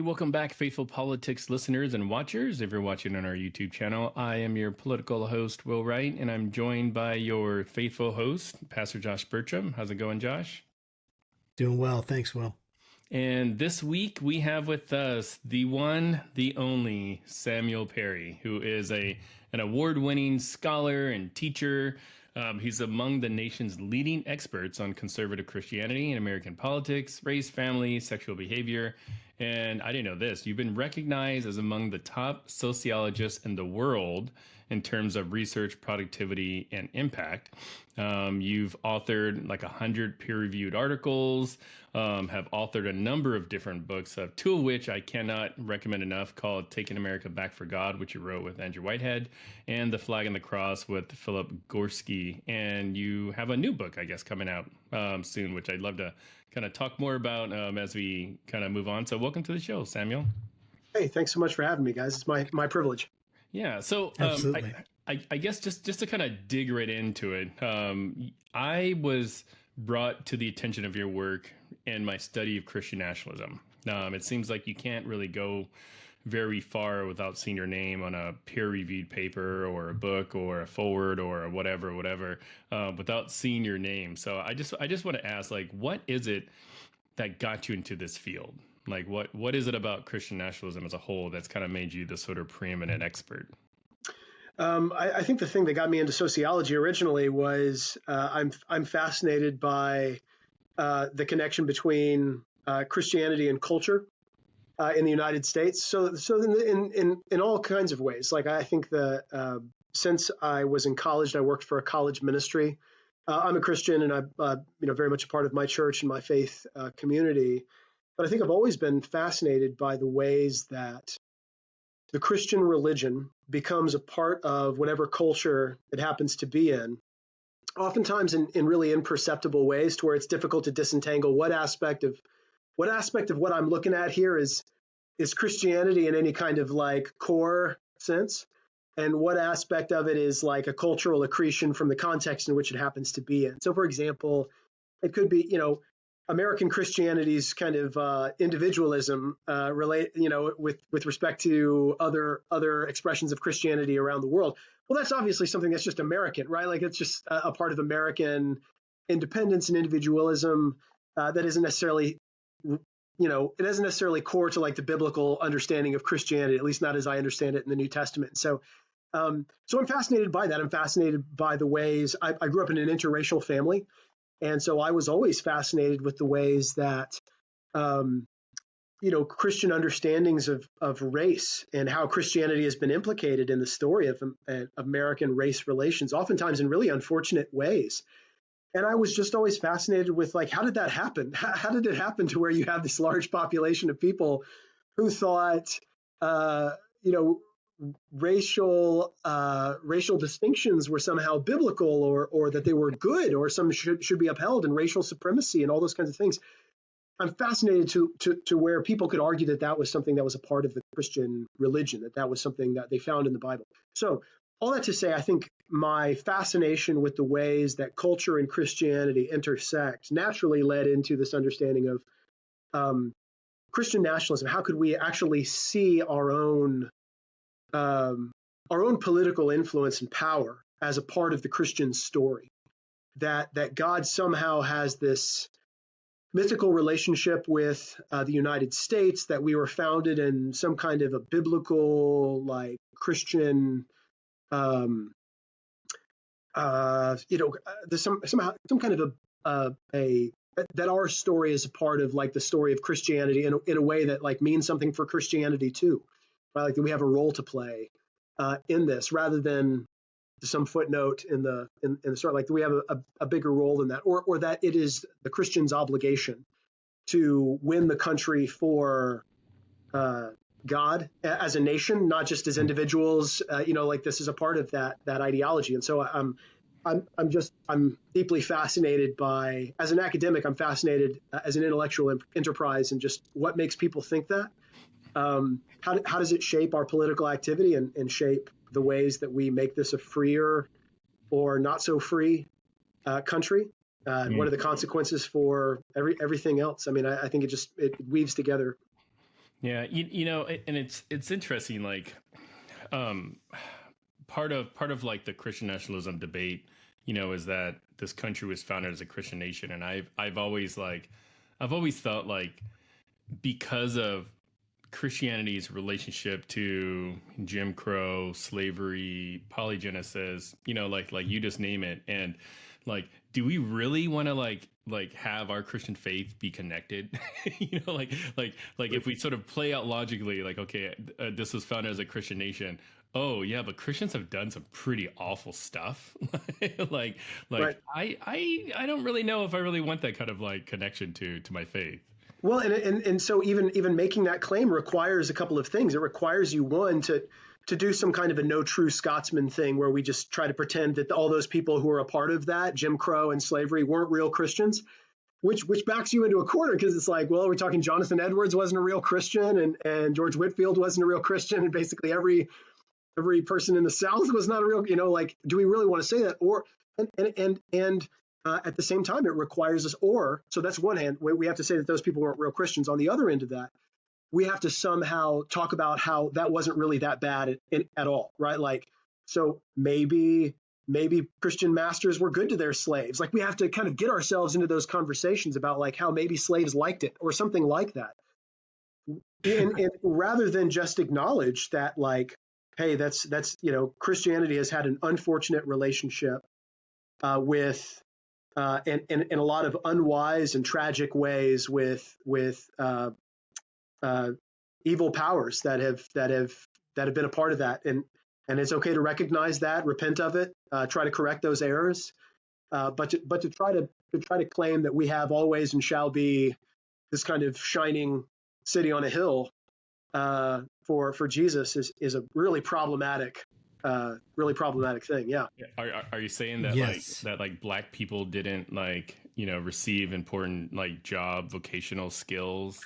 welcome back, faithful politics listeners and watchers. If you're watching on our YouTube channel, I am your political host, Will Wright, and I'm joined by your faithful host, Pastor Josh Burtram. How's it going, Josh? Doing well. Thanks, Will. And this week we have with us the one, the only Samuel Perry, who is an award-winning scholar and teacher. He's among the nation's leading experts on conservative Christianity and American politics, race, family, sexual behavior. And I didn't know this. You've been recognized as among the top sociologists in the world in terms of research, productivity, and impact. You've authored like 100 peer-reviewed articles, have authored a number of different books, two of which I cannot recommend enough, called Taking America Back for God, which you wrote with Andrew Whitehead, and The Flag and the Cross with Philip Gorski. And you have a new book, I guess, coming out soon, which I'd love to kind of talk more about as we kind of move on. So welcome to the show, Samuel. Hey, thanks so much for having me, guys. It's my privilege. Yeah. So I guess just to kind of dig right into it, I was brought to the attention of your work in my study of Christian nationalism. It seems like you can't really go very far without seeing your name on a peer-reviewed paper or a book or a forward or whatever, without seeing your name. So I just want to ask, like, what is it that got you into this field? Like, what is it about Christian nationalism as a whole that's kind of made you the sort of preeminent expert? I think the thing that got me into sociology originally was I'm fascinated by the connection between Christianity and culture in the United States. So in all kinds of ways. Like, I think that since I was in college, I worked for a college ministry. I'm a Christian, and I'm very much a part of my church and my faith community. But I think I've always been fascinated by the ways that the Christian religion becomes a part of whatever culture it happens to be in, oftentimes in really imperceptible ways, to where it's difficult to disentangle what aspect of what I'm looking at here is Christianity in any kind of like core sense, and what aspect of it is like a cultural accretion from the context in which it happens to be in. So, for example, it could be, American Christianity's kind of individualism with respect to other expressions of Christianity around the world. Well, that's obviously something that's just American, right? Like, it's just a part of American independence and individualism that isn't necessarily, it isn't necessarily core to like the biblical understanding of Christianity, at least not as I understand it in the New Testament. So I'm fascinated by that. I'm fascinated by the ways I grew up in an interracial family. And so I was always fascinated with the ways that, Christian understandings of race and how Christianity has been implicated in the story of American race relations, oftentimes in really unfortunate ways. And I was just always fascinated with, like, how did that happen? How did it happen to where you have this large population of people who thought, racial distinctions were somehow biblical, or that they were good, or some should be upheld, and racial supremacy and all those kinds of things. I'm fascinated to where people could argue that was something that was a part of the Christian religion, that was something that they found in the Bible. So all that to say, I think my fascination with the ways that culture and Christianity intersect naturally led into this understanding of Christian nationalism. How could we actually see our own political influence and power as a part of the Christian story? That God somehow has this mythical relationship with the United States, that we were founded in some kind of a biblical, like, Christian, there's somehow some kind of that our story is a part of, like, the story of Christianity in a way that, like, means something for Christianity too. Right? Like, we have a role to play in this, rather than some footnote in the story. Like, we have a bigger role in that, or that it is the Christian's obligation to win the country for God as a nation, not just as individuals. Like, this is a part of that ideology. And so I'm deeply fascinated by, as an academic, I'm fascinated as an intellectual enterprise, and just what makes people think that. How does it shape our political activity and shape the ways that we make this a freer or not so free country? What are the consequences for everything else? I mean, I think it weaves together. Yeah, you know, and it's interesting. Like, um, part of like the Christian nationalism debate, you know, is that this country was founded as a Christian nation, and I've always thought like because of Christianity's relationship to Jim Crow, slavery, polygenesis, you know, like you just name it, and like, do we really want to like have our Christian faith be connected? You know, like if we sort of play out logically, like, okay, this was founded as a Christian nation. Oh yeah, but Christians have done some pretty awful stuff. like Right. I don't really know if I really want that kind of like connection to my faith. Well, and so even making that claim requires a couple of things. It requires you, one, to do some kind of a no true Scotsman thing where we just try to pretend that all those people who are a part of that, Jim Crow and slavery, weren't real Christians, which backs you into a corner because it's like, well, we're talking Jonathan Edwards wasn't a real Christian, and George Whitefield wasn't a real Christian, and basically every person in the South was not a real, like, do we really want to say that? Or and at the same time, it requires us, so that's one hand, we have to say that those people weren't real Christians. On the other end of that, we have to somehow talk about how that wasn't really that bad at all, right? Like, so maybe Christian masters were good to their slaves. Like, we have to kind of get ourselves into those conversations about like how maybe slaves liked it or something like that. And rather than just acknowledge that, like, hey, that's Christianity has had an unfortunate relationship with in a lot of unwise and tragic ways with evil powers that have been a part of that, and it's okay to recognize that, repent of it, try to correct those errors, but to try to claim that we have always and shall be this kind of shining city on a hill for Jesus is a really problematic thing. Yeah. Are you saying that Yes. like black people didn't like, you know, receive important like job vocational skills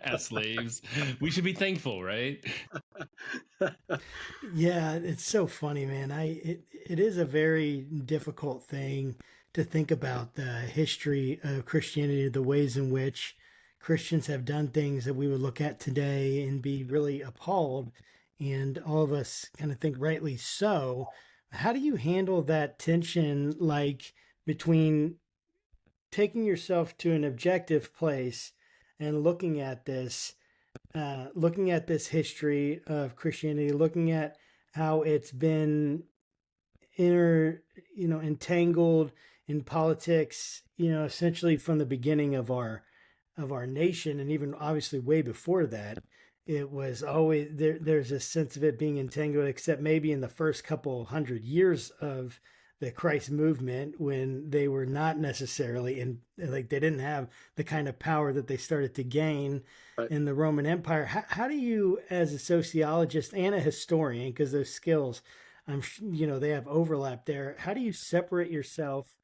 as slaves? We should be thankful, right? Yeah, it's so funny, man. It is a very difficult thing to think about the history of Christianity, the ways in which Christians have done things that we would look at today and be really appalled, and all of us kind of think rightly so. How do you handle that tension, like between taking yourself to an objective place and looking at this history of Christianity, looking at how it's been entangled in politics, essentially from the beginning of our nation, and even obviously way before that. It was always there's a sense of it being entangled, except maybe in the first couple hundred years of the Christ movement, when they were not necessarily like they didn't have the kind of power that they started to gain Right. in the Roman Empire. How do you, as a sociologist and a historian, because those skills, they have overlap there. How do you separate yourself,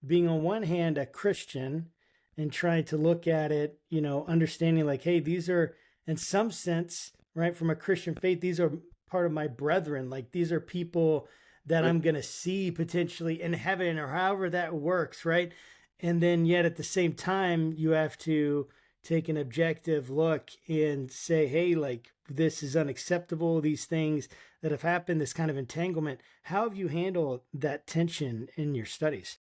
being on one hand a Christian and trying to look at it, understanding like, hey, these are in some sense, right, from a Christian faith, these are part of my brethren. Like, these are people that Right. I'm going to see potentially in heaven, or however that works, right? And then yet at the same time, you have to take an objective look and say, hey, like, this is unacceptable. These things that have happened, this kind of entanglement. How have you handled that tension in your studies?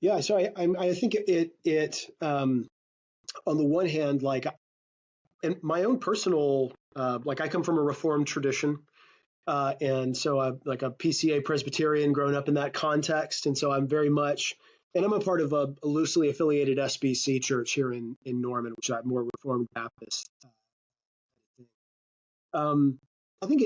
Yeah. So I think it on the one hand, like, and my own personal, like, I come from a Reformed tradition. And so I'm like a PCA Presbyterian, grown up in that context. And so I'm very much, and I'm a part of a loosely affiliated SBC church here in Norman, which is more Reformed Baptist. I think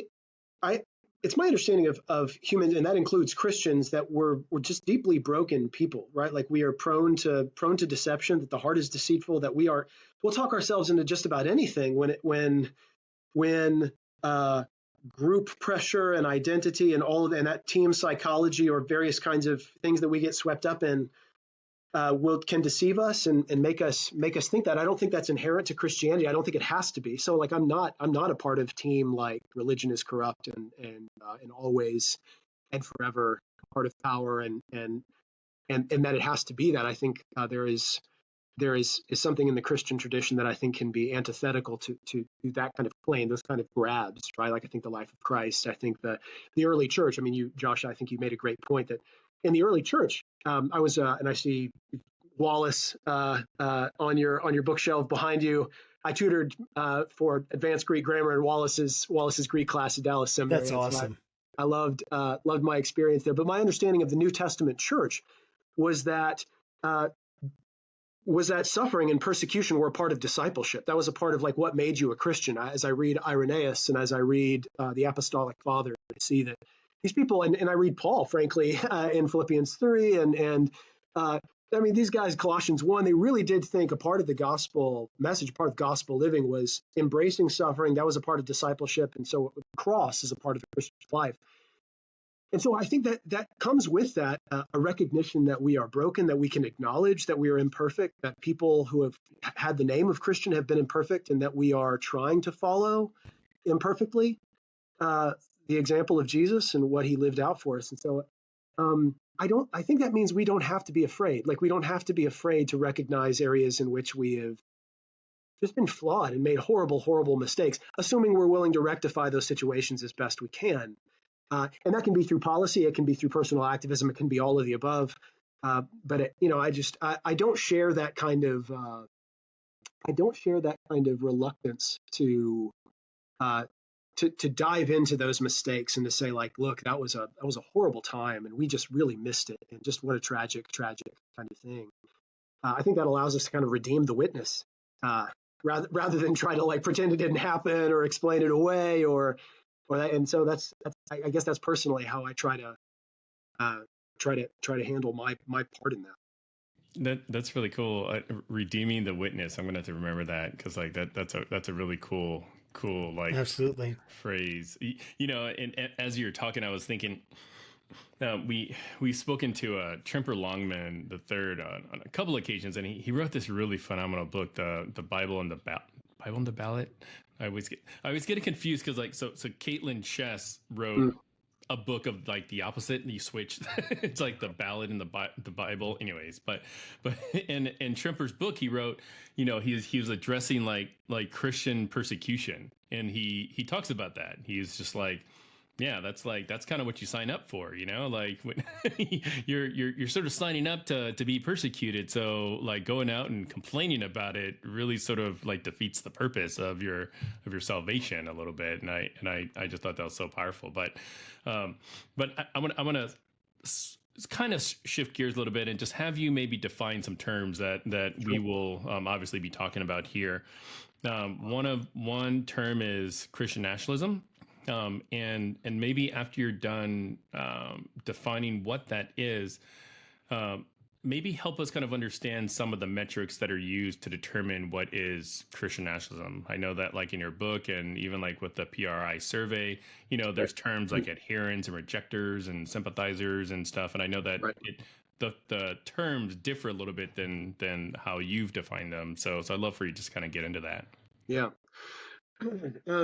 it's my understanding of humans, and that includes Christians, that we're just deeply broken people, right? Like, we are prone to deception, that the heart is deceitful, that we'll talk ourselves into just about anything when group pressure and identity and all of that team psychology or various kinds of things that we get swept up in can deceive us and make us think that. I don't think that's inherent to Christianity. I don't think it has to be. So, like, I'm not a part of team like religion is corrupt and always and forever part of power and that it has to be that. I think there is there is something in the Christian tradition that I think can be antithetical to that kind of claim, those kind of grabs, right? Like I think the life of Christ, I think the early church. I mean, Josh, I think you made a great point that in the early church, I was, and I see Wallace on your bookshelf behind you. I tutored for advanced Greek grammar in Wallace's Greek class at Dallas Seminary. That's awesome. I loved my experience there. But my understanding of the New Testament church was that suffering and persecution were a part of discipleship. That was a part of like what made you a Christian. As I read Irenaeus and as I read the Apostolic Fathers, I see that these people, and I read Paul, frankly, in Philippians 3, and I mean, these guys, Colossians 1, they really did think a part of the gospel message, part of gospel living was embracing suffering. That was a part of discipleship. And so the cross is a part of the Christian life. And so I think that comes with that a recognition that we are broken, that we can acknowledge that we are imperfect, that people who have had the name of Christian have been imperfect, and that we are trying to follow imperfectly the example of Jesus and what he lived out for us. And so I think that means we don't have to be afraid. Like we don't have to be afraid to recognize areas in which we have just been flawed and made horrible, horrible mistakes, assuming we're willing to rectify those situations as best we can. And that can be through policy, it can be through personal activism, it can be all of the above. But I don't share that kind of reluctance to dive into those mistakes and to say like, look, that was a horrible time and we just really missed it, and just what a tragic kind of thing. I think that allows us to kind of redeem the witness rather than try to like pretend it didn't happen or explain it away or that. And so that's I guess that's personally how I try to handle my part in that. That's really cool. Redeeming the witness. I'm gonna have to remember that, because like that's a really cool like Absolutely phrase. And as you're talking, I was thinking we've spoken to Tremper Longman III on a couple occasions, and he wrote this really phenomenal book, the Bible and the Bible and the Ballot. I always get it confused because like so Caitlin Chess wrote a book of like the opposite, and you switch. It's like the ballad and the Bible, anyways. But in Tremper's book, he wrote, he was addressing like Christian persecution, and he talks about that. He's just like, yeah, that's kind of what you sign up for, like when you're sort of signing up to be persecuted. So like going out and complaining about it really sort of like defeats the purpose of your salvation a little bit. And I just thought that was so powerful. But I want to kind of shift gears a little bit and just have you maybe define some terms that we will obviously be talking about here. One term is Christian nationalism. And maybe after you're done defining what that is, maybe help us kind of understand some of the metrics that are used to determine what is Christian nationalism. I know that like in your book and even like with the PRI survey, there's terms like adherents and rejectors and sympathizers and stuff. And I know that the terms differ a little bit than how you've defined them. So I'd love for you to just kind of get into that. Yeah.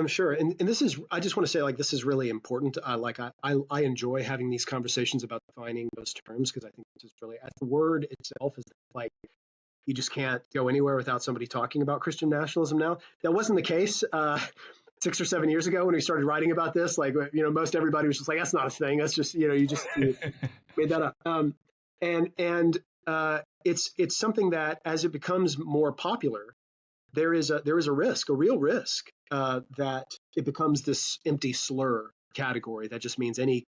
Sure. And this is, I just want to say like, this is really important. I enjoy having these conversations about defining those terms, because I think this is really, the word itself is like, you just can't go anywhere without somebody talking about Christian nationalism now. That wasn't the case 6 or 7 years ago when we started writing about this. Like, most everybody was just like, that's not a thing. That's just, you made that up. It's something that as it becomes more popular, there is a risk, a real risk, that it becomes this empty slur category that just means any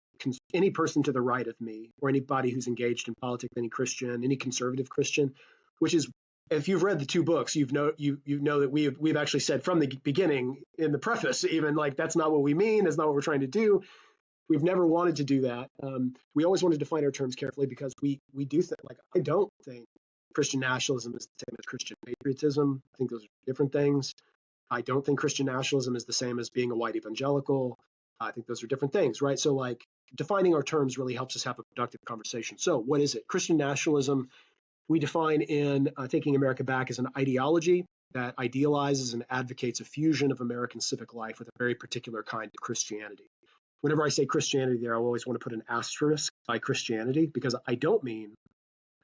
person to the right of me, or anybody who's engaged in politics, any Christian, any conservative Christian, which is, if you've read the two books, you know that we've actually said from the beginning in the preface, even like that's not what we mean, that's not what we're trying to do. We've never wanted to do that. We always wanted to define our terms carefully, because we do think, like, I don't think Christian nationalism is the same as Christian patriotism. I think those are different things. I don't think Christian nationalism is the same as being a white evangelical. I think those are different things, right? So like defining our terms really helps us have a productive conversation. So what is it? Christian nationalism, we define in Taking America Back as an ideology that idealizes and advocates a fusion of American civic life with a very particular kind of Christianity. Whenever I say Christianity there, I always want to put an asterisk by Christianity, because I don't mean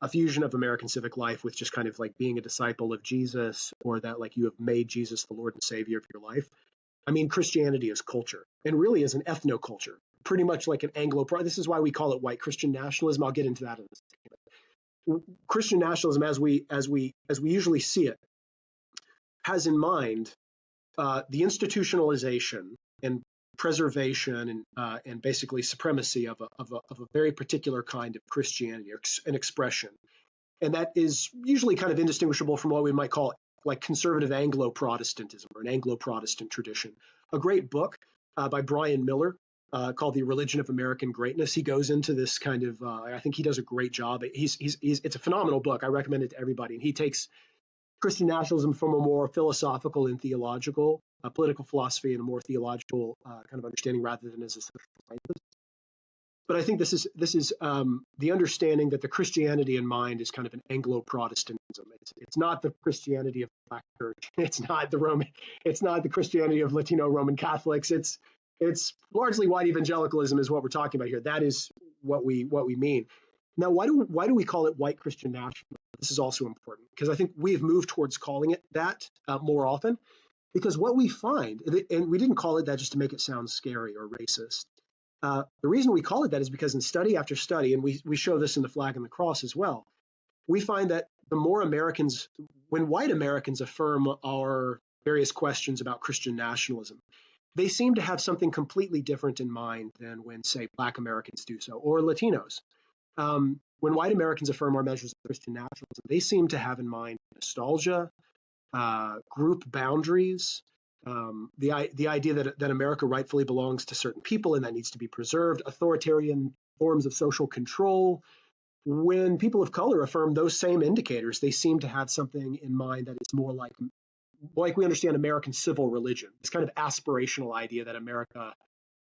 a fusion of American civic life with just kind of like being a disciple of Jesus, or that like you have made Jesus the Lord and Savior of your life. I mean, Christianity is culture, and really is an ethnoculture, pretty much like an Anglo. This is why we call it white Christian nationalism. I'll get into that in a second. Christian nationalism, as we usually see it, has in mind the institutionalization and preservation and basically supremacy of a very particular kind of Christianity, or an expression. And that is usually kind of indistinguishable from what we might call like conservative Anglo-Protestantism, or an Anglo-Protestant tradition. A great book by Brian Miller called The Religion of American Greatness. He goes into this kind of, I think he does a great job. It's a phenomenal book. I recommend it to everybody. And he takes Christian nationalism from a more philosophical and theological, political philosophy, and a more theological kind of understanding, rather than as a social scientist. But I think this is the understanding that the Christianity in mind is kind of an Anglo-Protestantism. It's not the Christianity of the Black Church. It's not the Christianity of Latino Roman Catholics. It's largely white evangelicalism is what we're talking about here. That is what we mean. Now, why do we call it white Christian nationalism? This is also important, because I think we have moved towards calling it that more often, because what we find, and we didn't call it that just to make it sound scary or racist. The reason we call it that is because in study after study, and we show this in the Flag and the Cross as well, we find that the more Americans, when white Americans affirm our various questions about Christian nationalism, they seem to have something completely different in mind than when, say, Black Americans do so, or Latinos. When white Americans affirm our measures of Christian nationalism, they seem to have in mind nostalgia, group boundaries, the idea that America rightfully belongs to certain people and that needs to be preserved, authoritarian forms of social control. When people of color affirm those same indicators, they seem to have something in mind that is more like we understand American civil religion, this kind of aspirational idea that America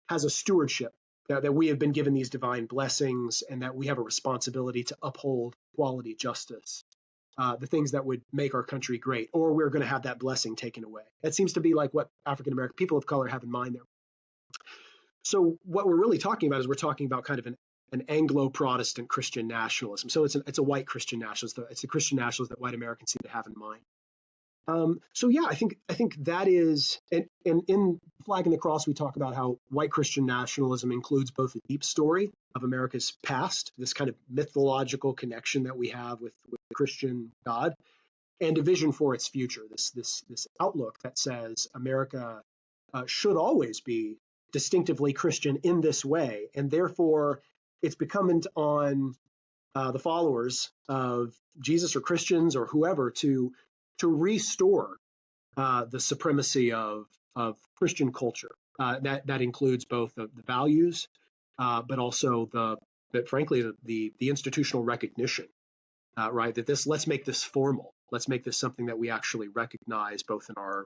has a stewardship, that we have been given these divine blessings, and that we have a responsibility to uphold equality, justice, the things that would make our country great, or we're going to have that blessing taken away. That seems to be like what African American people of color have in mind there. So what we're really talking about is we're talking about kind of an Anglo-Protestant Christian nationalism. So it's a white Christian nationalism. It's the Christian nationalism that white Americans seem to have in mind. So yeah, I think that is, and in Flag and the Cross, we talk about how white Christian nationalism includes both the deep story of America's past, this kind of mythological connection that we have with the Christian God, and a vision for its future. This outlook that says America should always be distinctively Christian in this way, and therefore it's incumbent on the followers of Jesus or Christians or whoever to restore the supremacy of Christian culture. That includes both the values, but also frankly the institutional recognition, right? That let's make this formal. Let's make this something that we actually recognize both in our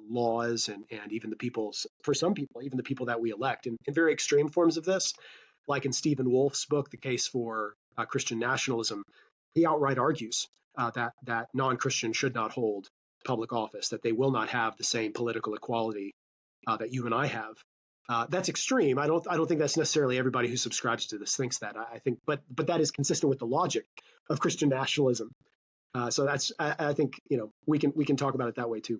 laws and even for some people, even the people that we elect. In very extreme forms of this, like in Stephen Wolfe's book, The Case for Christian Nationalism, he outright argues that non-Christians should not hold public office, that they will not have the same political equality that you and I have. That's extreme. I don't think that's necessarily everybody who subscribes to this thinks that. I think, but that is consistent with the logic of Christian nationalism. So that's, I think, we can talk about it that way too.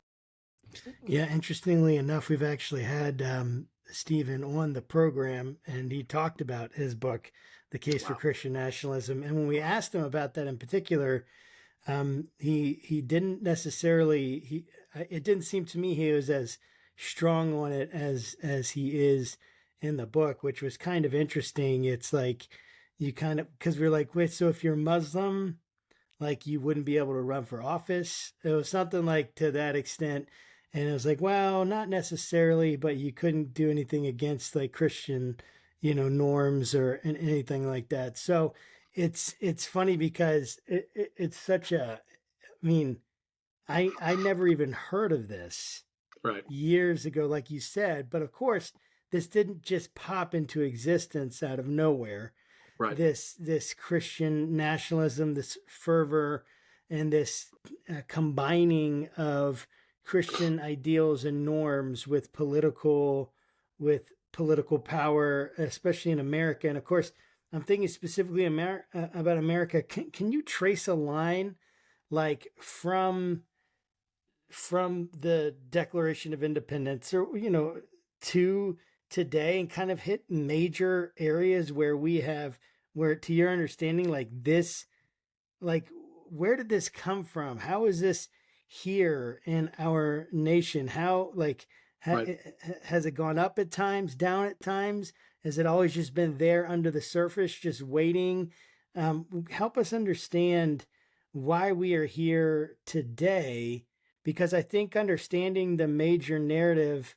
Yeah, interestingly enough, we've actually had Stephen on the program, and he talked about his book, The Case for Christian Nationalism. And when we asked him about that in particular, he didn't necessarily, it didn't seem to me he was as strong on it as he is in the book, which was kind of interesting. It's like because we're like, wait, so if you're Muslim, like you wouldn't be able to run for office? It was something like to that extent. And it was like, well, not necessarily, but you couldn't do anything against like Christian, norms or anything like that. So it's funny because it's such I never even heard of this years ago, like you said, but of course this didn't just pop into existence out of nowhere. Right. This Christian nationalism, this fervor, and this combining of Christian ideals and norms with political power, especially in America. And of course, I'm thinking specifically about America. Can you trace a line like from the Declaration of Independence, or to today, and kind of hit major areas where where, to your understanding, like this, like, where did this come from? How is this here in our nation? How, like, Right. has it gone up at times, down at times? Has it always just been there under the surface, just waiting? Help us understand why we are here today, because I think understanding the major narrative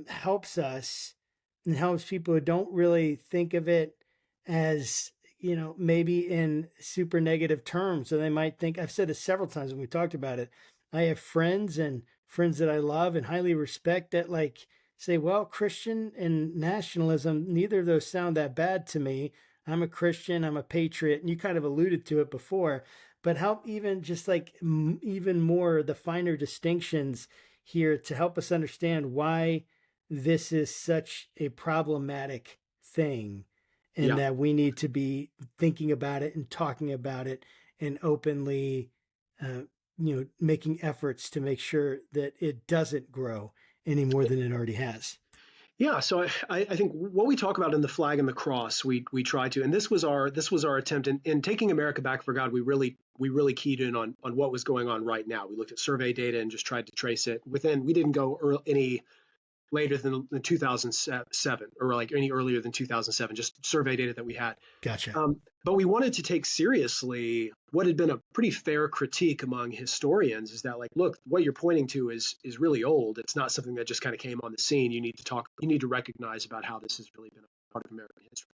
helps us, and helps people who don't really think of it as, maybe in super negative terms. So they might think, I've said this several times when we talked about it, I have friends that I love and highly respect that, like, say, well, Christian and nationalism, neither of those sound that bad to me. I'm a Christian, I'm a patriot, and you kind of alluded to it before, but help even just like even more the finer distinctions here to help us understand why this is such a problematic thing, and Yeah. that we need to be thinking about it and talking about it and openly uh, making efforts to make sure that it doesn't grow any more than it already has. Yeah, so I think what we talk about in the flag and the cross, we try to, and this was our attempt in taking America Back for God. We really keyed in on what was going on right now. We looked at survey data and just tried to trace it within. We didn't go any later than 2007, or like any earlier than 2007, just survey data that we had. Gotcha. But we wanted to take seriously what had been a pretty fair critique among historians, is that, like, look, what you're pointing to is really old. It's not something that just kind of came on the scene. You need to recognize about how this has really been a part of American history.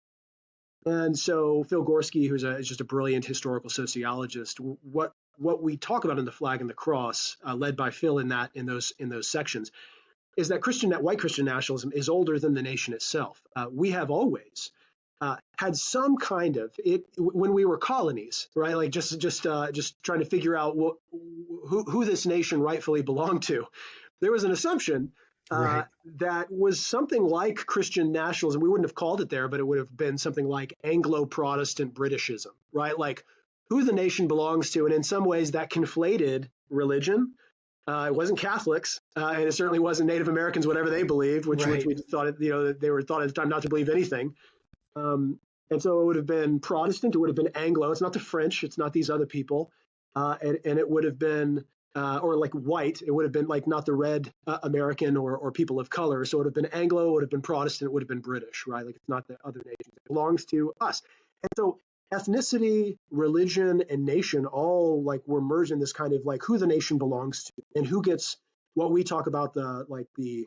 And so Phil Gorski, is just a brilliant historical sociologist, what we talk about in the flag and the cross, led by Phil in those sections, is that white Christian nationalism is older than the nation itself. We have always had some kind of it when we were colonies, right? Like just trying to figure out who this nation rightfully belonged to. There was an assumption Right. that was something like Christian nationalism. We wouldn't have called it there, but it would have been something like Anglo-Protestant Britishism, right? Like who the nation belongs to, and in some ways that conflated religion. It wasn't Catholics, and it certainly wasn't Native Americans, whatever they believed, which Right. we thought, they were thought at the time not to believe anything. And so it would have been Protestant, it would have been Anglo. It's not the French, it's not these other people, and it would have been, or like white. It would have been like not the red American or people of color. So it would have been Anglo, it would have been Protestant, it would have been British, right? Like it's not the other nations. It belongs to us. And so ethnicity, religion, and nation all like were merged in this kind of like who the nation belongs to and who gets what we talk about, the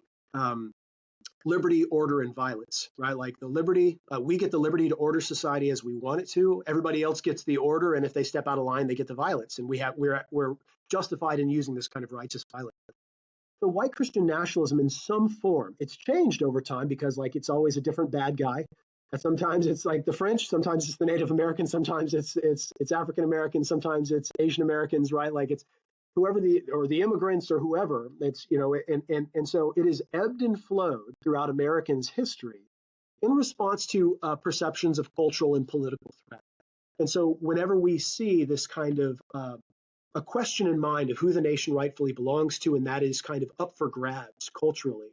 liberty, order, and violence, right? Like the liberty, we get the liberty to order society as we want it to. Everybody else gets the order, and if they step out of line, they get the violence. And we're justified in using this kind of righteous violence. So white Christian nationalism in some form, it's changed over time because like it's always a different bad guy. And sometimes it's like the French, sometimes it's the Native Americans, sometimes it's African Americans, sometimes it's Asian Americans, right? Like it's whoever the immigrants or whoever. It's and so it has ebbed and flowed throughout Americans' history in response to perceptions of cultural and political threat. And so whenever we see this kind of a question in mind of who the nation rightfully belongs to, and that is kind of up for grabs culturally,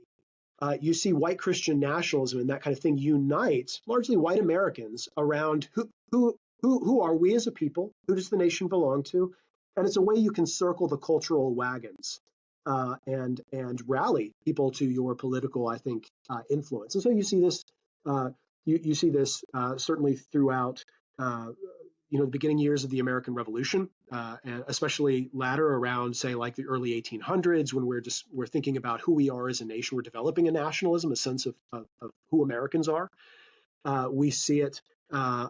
you see white Christian nationalism and that kind of thing unite largely white Americans around who are we as a people? Who does the nation belong to? And it's a way you can circle the cultural wagons and rally people to your political, I think, influence. And so you see this you see this certainly throughout the beginning years of the American Revolution, and especially latter around, say, like the early 1800s, when we're thinking about who we are as a nation. We're developing a nationalism, a sense of who Americans are. We see it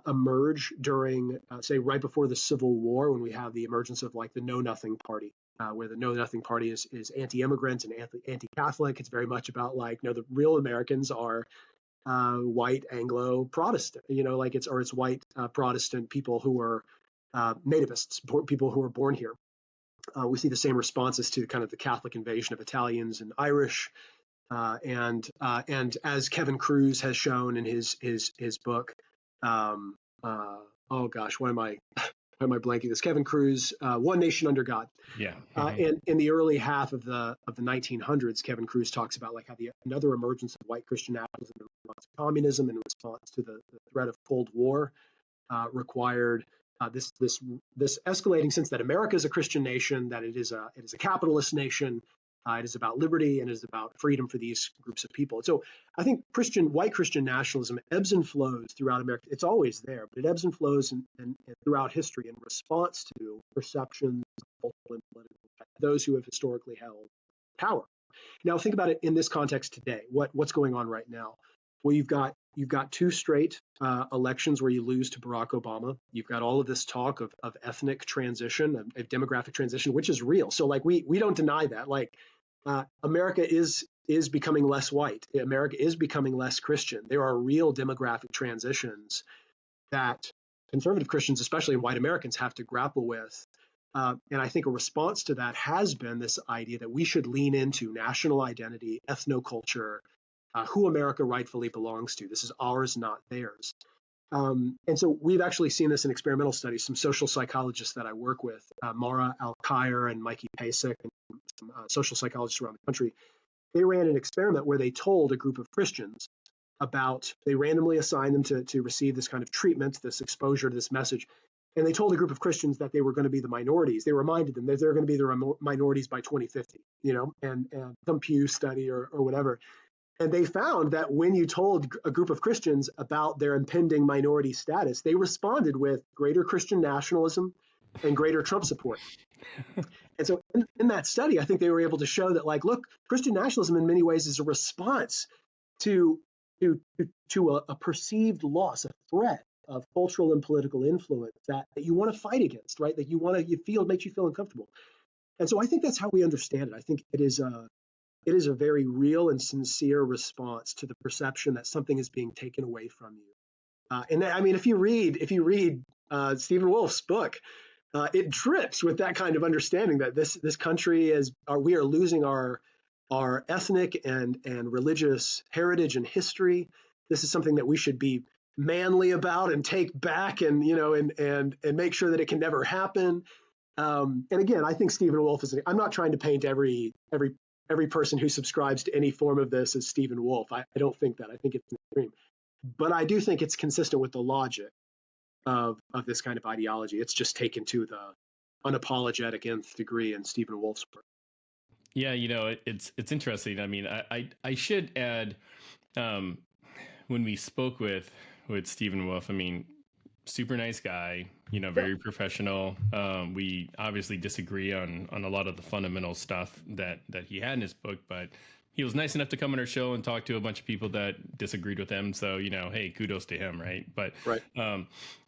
emerge during, say, right before the Civil War, when we have the emergence of like the Know Nothing Party, where the Know Nothing Party is anti-immigrant and anti-Catholic. It's very much about like, no, the real Americans are white Anglo Protestant, like it's white Protestant people who are nativists, people who are born here. We see the same responses to kind of the Catholic invasion of Italians and Irish, and as Kevin Kruse has shown in his book, Um, oh gosh, why am I blanking? This Kevin Cruz, One Nation Under God. Yeah. And in the early half of the 1900s, Kevin Cruz talks about like how another emergence of white Christian nationalism in response to communism, in response to the threat of Cold War, required this escalating sense that America is a Christian nation, that it is a capitalist nation. It is about liberty and it is about freedom for these groups of people. So I think white Christian nationalism ebbs and flows throughout America. It's always there, but it ebbs and flows and throughout history in response to perceptions of cultural and political, those who have historically held power. Now think about it in this context today. What's going on right now? Well, you've got two straight elections where you lose to Barack Obama. You've got all of this talk of ethnic transition, of demographic transition, which is real. So like we don't deny that. Like America is becoming less white. America is becoming less Christian. There are real demographic transitions that conservative Christians, especially white Americans, have to grapple with. And I think a response to that has been this idea that we should lean into national identity, ethnoculture, who America rightfully belongs to. This is ours, not theirs. And so we've actually seen this in experimental studies. Some social psychologists that I work with, Mara Alkire and Mikey Pasek, and some social psychologists around the country, they ran an experiment where they told a group of Christians they randomly assigned them to receive this kind of treatment, this exposure to this message. And they told a group of Christians that they were going to be the minorities. They reminded them that they're going to be the minorities by 2050, and some Pew study or whatever. And they found that when you told a group of Christians about their impending minority status, they responded with greater Christian nationalism and greater Trump support. And so in that study, I think they were able to show that, like, look, Christian nationalism in many ways is a response to a perceived loss, a threat of cultural and political influence that you want to fight against, right? That makes you feel uncomfortable. And so I think that's how we understand it. I think it is a very real and sincere response to the perception that something is being taken away from you. And I mean, if you read Stephen Wolf's book, it drips with that kind of understanding that this country we are losing our ethnic and religious heritage and history. This is something that we should be manly about and take back, and make sure that it can never happen. And again, I think Stephen Wolf I'm not trying to paint every person who subscribes to any form of this as Stephen Wolf. I don't think that. I think it's an extreme. But I do think it's consistent with the logic of this kind of ideology. It's just taken to the unapologetic nth degree in Stephen Wolf's work. Yeah, it's interesting. I mean, I should add, when we spoke with Stephen Wolf, I mean, super nice guy, very professional. We obviously disagree on a lot of the fundamental stuff that he had in his book, but he was nice enough to come on our show and talk to a bunch of people that disagreed with him. So, hey, kudos to him. Right. But, right.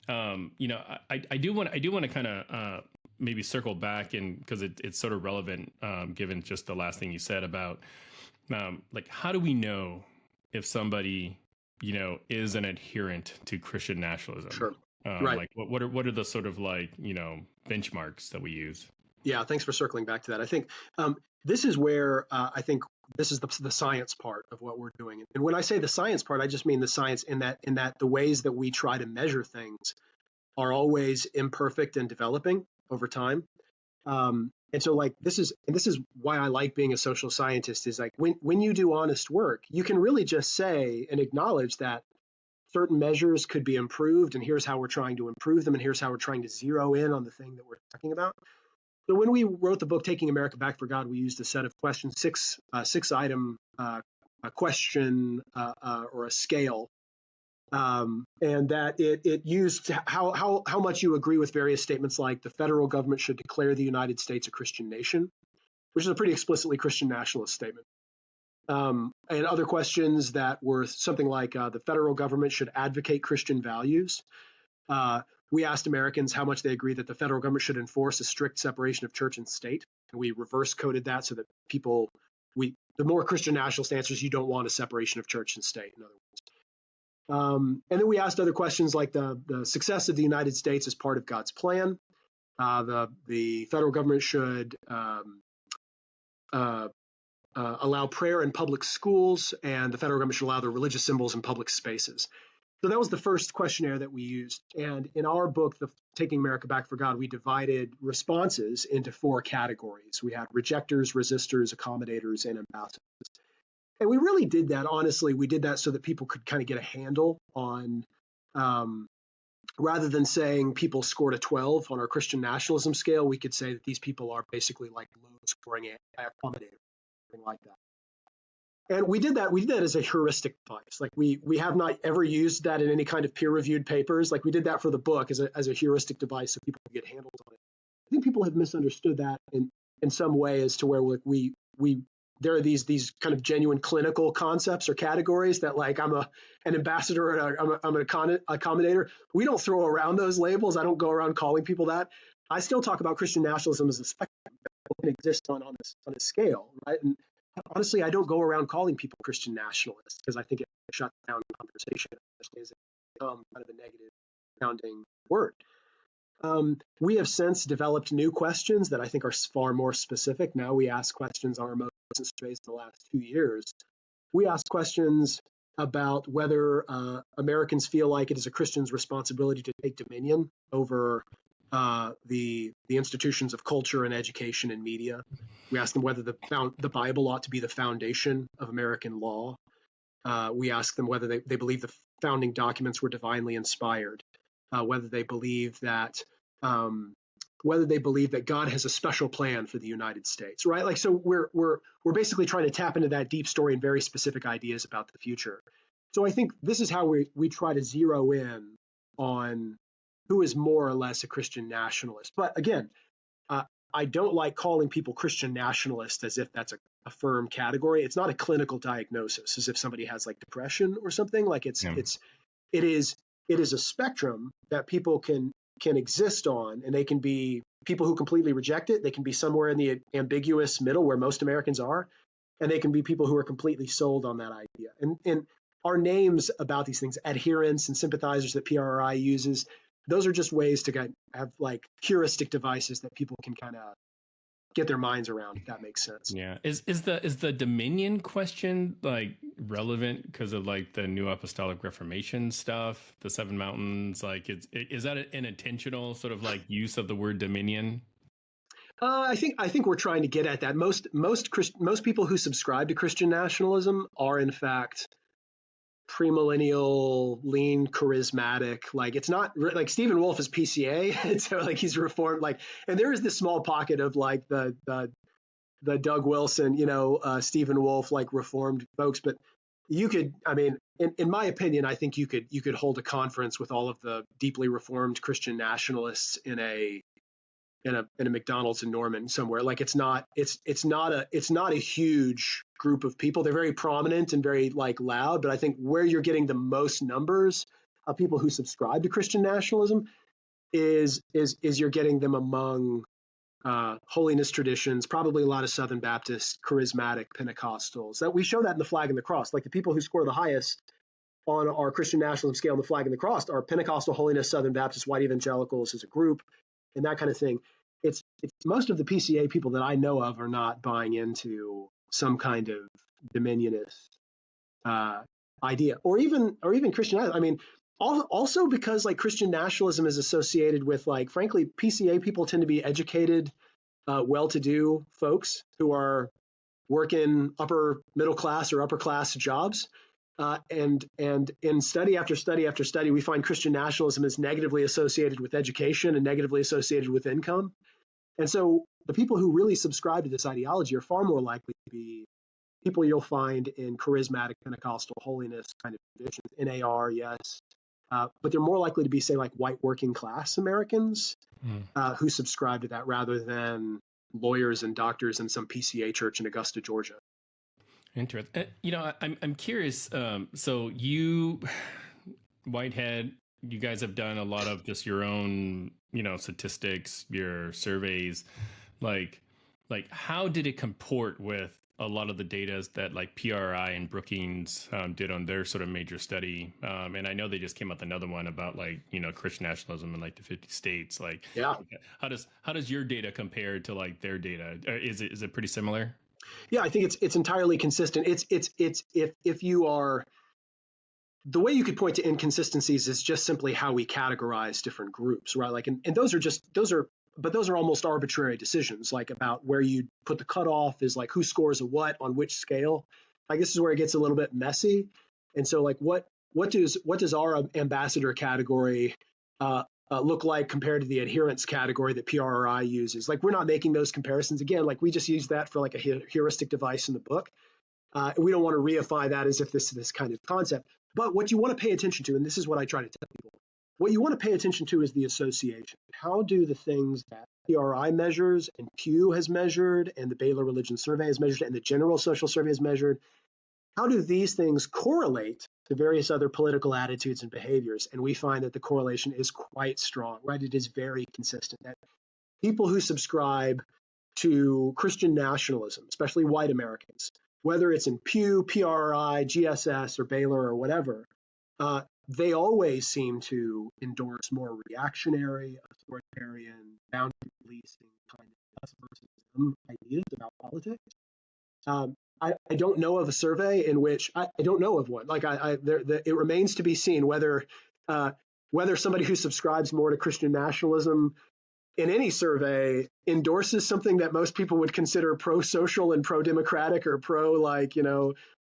I do want to kind of, maybe circle back, and because it's sort of relevant, given just the last thing you said about, like, how do we know if somebody, is an adherent to Christian nationalism? Sure. Right. Like what are the sort of like, benchmarks that we use? Yeah. Thanks for circling back to that. I think this is where I think this is the science part of what we're doing. And when I say the science part, I just mean the science in that the ways that we try to measure things are always imperfect and developing over time. And so like this is why I like being a social scientist, is like when you do honest work, you can really just say and acknowledge that certain measures could be improved, and here's how we're trying to improve them, and here's how we're trying to zero in on the thing that we're talking about. So when we wrote the book Taking America Back for God, we used a set of questions, six item a question or a scale, and that it used how much you agree with various statements like the federal government should declare the United States a Christian nation, which is a pretty explicitly Christian nationalist statement. And other questions that were something like the federal government should advocate Christian values. We asked Americans how much they agree that the federal government should enforce a strict separation of church and state. And we reverse coded that so that the more Christian nationalist answers, you don't want a separation of church and state, in other words. And then we asked other questions like the success of the United States as part of God's plan. The federal government should allow prayer in public schools, and the federal government should allow the religious symbols in public spaces. So that was the first questionnaire that we used. And in our book, the Taking America Back for God, we divided responses into 4 categories. We had rejectors, resistors, accommodators, and ambassadors. And we really did that, honestly, we did that so that people could kind of get a handle on, rather than saying people scored a 12 on our Christian nationalism scale, we could say that these people are basically like low scoring accommodator, something like that. And we did that as a heuristic device. Like we have not ever used that in any kind of peer-reviewed papers. Like we did that for the book as a heuristic device so people could get handles on it. I think people have misunderstood that in some way as to where we there are these kind of genuine clinical concepts or categories that like I'm an ambassador or I'm an accommodator. We don't throw around those labels. I don't go around calling people that. I still talk about Christian nationalism as a spectrum that can exist on a scale, right? And honestly, I don't go around calling people Christian nationalists because I think it shuts down the conversation. It's become kind of a negative sounding word. We have since developed new questions that I think are far more specific. Now we ask questions on our most recent surveys in the last 2 years. We ask questions about whether Americans feel like it is a Christian's responsibility to take dominion over the institutions of culture and education and media. We ask them whether the Bible ought to be the foundation of American law. We ask them whether they believe the founding documents were divinely inspired, whether they believe that God has a special plan for the United States, right? Like, so we're basically trying to tap into that deep story and very specific ideas about the future. So I think this is how we try to zero in on who is more or less a Christian nationalist. But again, I don't like calling people Christian nationalists as if that's a firm category. It's not a clinical diagnosis, as if somebody has like depression or something. Like it is a spectrum that people can exist on, and they can be people who completely reject it. They can be somewhere in the ambiguous middle where most Americans are, and they can be people who are completely sold on that idea. And our names about these things, adherents and sympathizers that PRI uses, those are just ways to have like heuristic devices that people can kind of get their minds around, if that makes sense. Yeah. Is the dominion question like relevant because of like the New Apostolic Reformation stuff, the 7 mountains? Like, is that an intentional sort of like use of the word dominion? I think we're trying to get at that. Most people who subscribe to Christian nationalism are in fact premillennial, lean, charismatic. Like it's not like Stephen Wolfe is PCA, and so like he's reformed. Like, and there is this small pocket of like the Doug Wilson, Stephen Wolfe, like reformed folks. But you could, I mean, in my opinion, I think you could hold a conference with all of the deeply reformed Christian nationalists in a McDonald's in Norman somewhere. Like it's not a huge group of people. They're very prominent and very like loud, but I think where you're getting the most numbers of people who subscribe to Christian nationalism is you're getting them among holiness traditions, probably a lot of Southern Baptist, charismatic Pentecostals. That we show that in the Flag and the Cross. Like the people who score the highest on our Christian nationalism scale in the Flag and the Cross are Pentecostal, holiness, Southern Baptist, white evangelicals as a group, and that kind of thing. It's most of the PCA people that I know of are not buying into some kind of dominionist idea, or even Christian. I mean, also because like Christian nationalism is associated with like, frankly, PCA people tend to be educated, well-to-do folks who are working upper middle class or upper class jobs. And in study after study after study, we find Christian nationalism is negatively associated with education and negatively associated with income. And so the people who really subscribe to this ideology are far more likely to be people you'll find in charismatic Pentecostal holiness kind of traditions, NAR, yes. But they're more likely to be, say, like white working class Americans who subscribe to that rather than lawyers and doctors in some PCA church in Augusta, Georgia. Interesting. I'm curious. So you, Whitehead, you guys have done a lot of just your own, statistics, your surveys. Like how did it comport with a lot of the data that like PRI and Brookings did on their sort of major study? And I know they just came up with another one about like, Christian nationalism in like the 50 states. Like, yeah, how does your data compare to like their data? Is it pretty similar? Yeah, I think it's entirely consistent. It's if you are the way you could point to inconsistencies is just simply how we categorize different groups, right? Like, and those are almost arbitrary decisions, like about where you put the cutoff is like who scores a what on which scale. I guess this is where it gets a little bit messy. And so, like, what does our ambassador category look like compared to the adherence category that PRRI uses? Like, we're not making those comparisons again. Like, we just use that for like a heuristic device in the book. We don't want to reify that as if this kind of concept. But what you want to pay attention to, and this is what I try to tell people, what you want to pay attention to is the association. How do the things that PRI measures and Pew has measured and the Baylor Religion Survey has measured and the General Social Survey has measured, how do these things correlate to various other political attitudes and behaviors? And we find that the correlation is quite strong, right? It is very consistent. That people who subscribe to Christian nationalism, especially white Americans, whether it's in Pew, PRI, GSS, or Baylor, or whatever, they always seem to endorse more reactionary, authoritarian, boundary policing kind of us versus them ideas about politics. I don't know of a survey in which I don't know of one. Like it remains to be seen whether somebody who subscribes more to Christian nationalism in any survey endorses something that most people would consider pro-social and pro-democratic or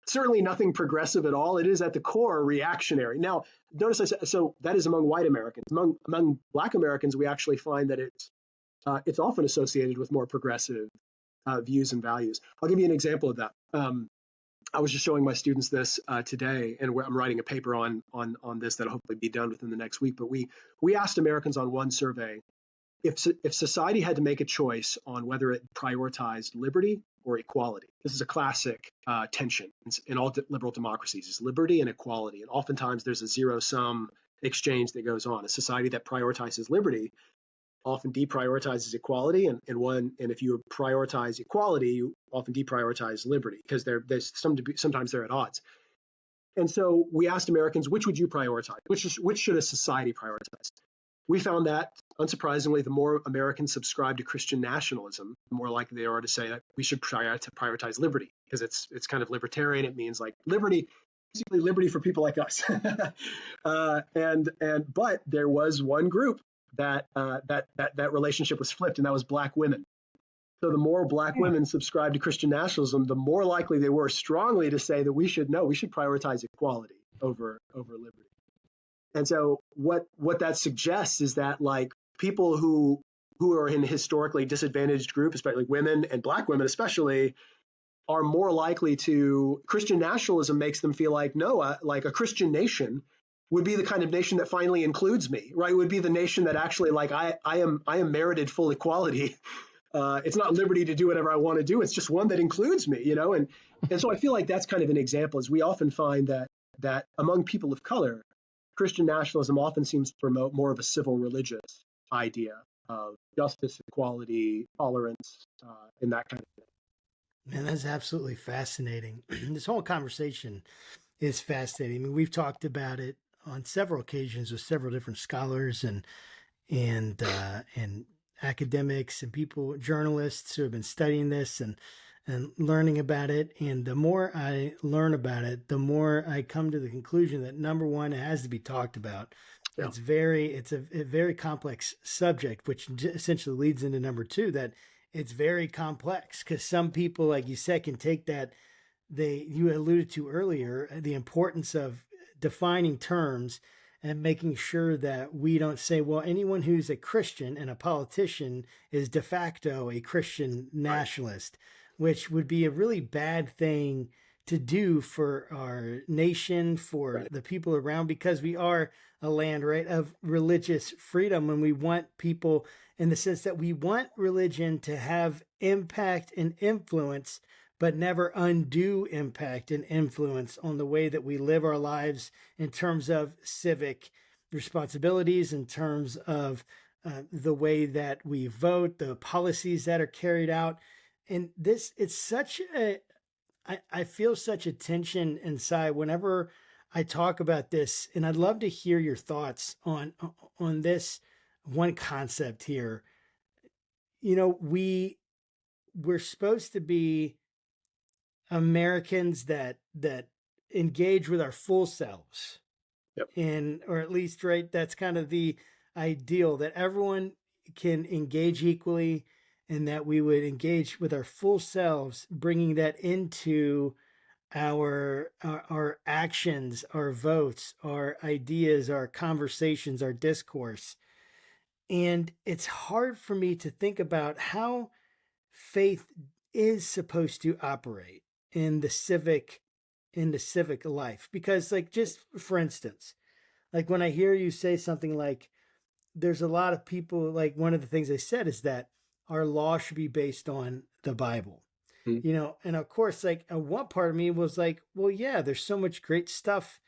certainly nothing progressive at all. It is at the core reactionary. Now, notice so that is among white Americans. Among Black Americans, we actually find that it's often associated with more progressive views and values. I'll give you an example of that. I was just showing my students this today, and I'm writing a paper on this that'll hopefully be done within the next week. But we asked Americans on one survey, if society had to make a choice on whether it prioritized liberty or equality. This is a classic tension in all liberal democracies, is liberty and equality. And oftentimes there's a zero-sum exchange that goes on. A society that prioritizes liberty often deprioritizes equality, and if you prioritize equality, you often deprioritize liberty, because sometimes they're at odds. And so we asked Americans, which would you prioritize? Which should a society prioritize? We found that, unsurprisingly, the more Americans subscribe to Christian nationalism, the more likely they are to say that we should prioritize liberty, because it's kind of libertarian. It means like liberty, basically liberty for people like us. But there was one group that relationship was flipped, and that was Black women. So the more Black women subscribed to Christian nationalism, the more likely they were strongly to say that we should prioritize equality over liberty. And so what that suggests is that, like, people who are in historically disadvantaged groups, especially women and Black women especially, are more likely to, Christian nationalism makes them feel like, no, like a Christian nation would be the kind of nation that finally includes me, right? It would be the nation that actually, like, I am merited full equality. It's not liberty to do whatever I want to do. It's just one that includes me, And so I feel like that's kind of an example, is we often find that among people of color, Christian nationalism often seems to promote more of a civil religious idea of justice, equality, tolerance, and that kind of thing. Man, that's absolutely fascinating. This whole conversation is fascinating. I mean, we've talked about it on several occasions with several different scholars and academics and people, journalists who have been studying this and learning about it. And the more I learn about it, the more I come to the conclusion that, number one, it has to be talked about. Yeah. It's a very complex subject, which essentially leads into number two, that it's very complex, because some people, like you said, can take that. You alluded to earlier, the importance of defining terms and making sure that we don't say, well, anyone who's a Christian and a politician is de facto a Christian nationalist, which would be a really bad thing to do for our nation, for the people around, because we are a land, right, of religious freedom. And we want people, in the sense that we want religion to have impact and influence, but never undue impact and influence on the way that we live our lives in terms of civic responsibilities, in terms of the way that we vote, the policies that are carried out. And this, it's such I feel such a tension inside whenever I talk about this, and I'd love to hear your thoughts on this one concept here. We're supposed to be Americans that engage with our full selves, Yep. And, or at least, right, that's kind of the ideal, that everyone can engage equally, and that we would engage with our full selves, bringing that into our actions, our votes, our ideas, our conversations, our discourse. And it's hard for me to think about how faith is supposed to operate in the civic life, because, like, just for instance, like when I hear you say something like, there's a lot of people, like, one of the things they said is that our law should be based on the Bible. And of course, like, one part of me was like, well, yeah, there's so much great stuff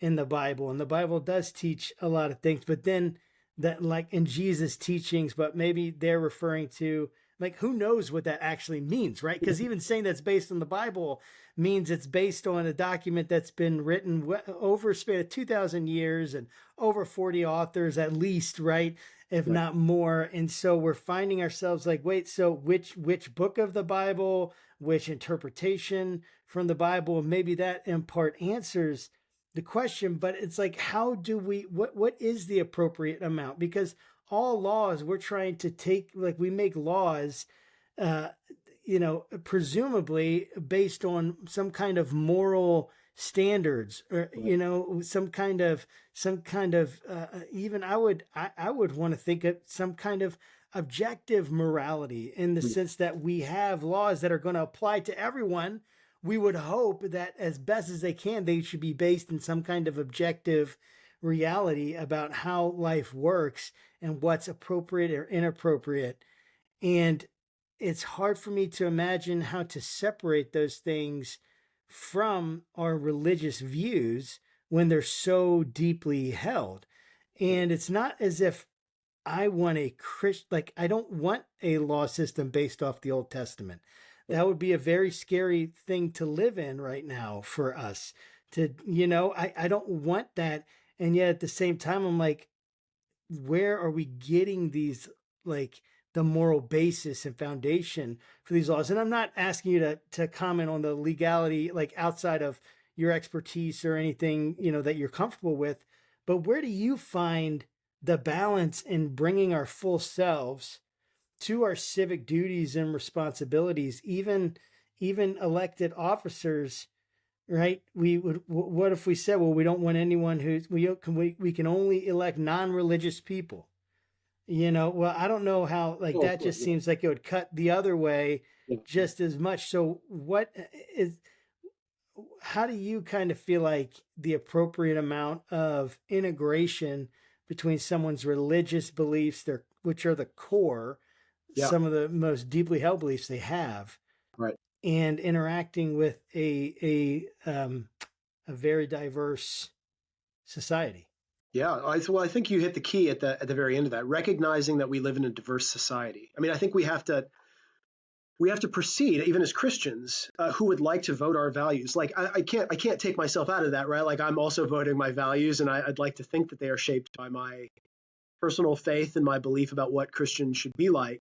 in the Bible, and the Bible does teach a lot of things, but then that, like, in Jesus' teachings, but maybe they're referring to, like, who knows what that actually means, right? Because even saying that's based on the Bible means it's based on a document that's been written over a span of 2,000 years and over 40 authors at least, right? If Right. not more. And so we're finding ourselves like, wait, so which book of the Bible, which interpretation from the Bible, maybe that in part answers the question, but it's like, how do we, what is the appropriate amount? Because all laws we're trying to take, like, we make laws, uh, presumably based on some kind of moral standards, or, some kind of, even I would want to think of some kind of objective morality, in the sense that we have laws that are going to apply to everyone. We would hope that as best as they can, they should be based in some kind of objective reality about how life works and what's appropriate or inappropriate. And it's hard for me to imagine how to separate those things from our religious views when they're so deeply held. And it's not as if I want a Christian, like, I don't want a law system based off the Old Testament. That would be a very scary thing to live in right now for us. I don't want that. And yet at the same time, I'm like, where are we getting these, like, the moral basis and foundation for these laws? And I'm not asking you to comment on the legality, like, outside of your expertise or anything, that you're comfortable with, but where do you find the balance in bringing our full selves to our civic duties and responsibilities, even elected officers, right? We would, what if we said, well, we don't want anyone who's, we can only elect non-religious people, well, I don't know how, like, Oh, of that course, just seems like it would cut the other way yeah. just as much. So how do you kind of feel like the appropriate amount of integration between someone's religious beliefs, which are the core, Yeah. some of the most deeply held beliefs they have, Right. and interacting with a very diverse society? Yeah, I think you hit the key at the very end of that, recognizing that we live in a diverse society. I mean, I think we have to proceed, even as Christians who would like to vote our values. Like, I can't take myself out of that, right? Like, I'm also voting my values, and I'd like to think that they are shaped by my personal faith and my belief about what Christians should be like,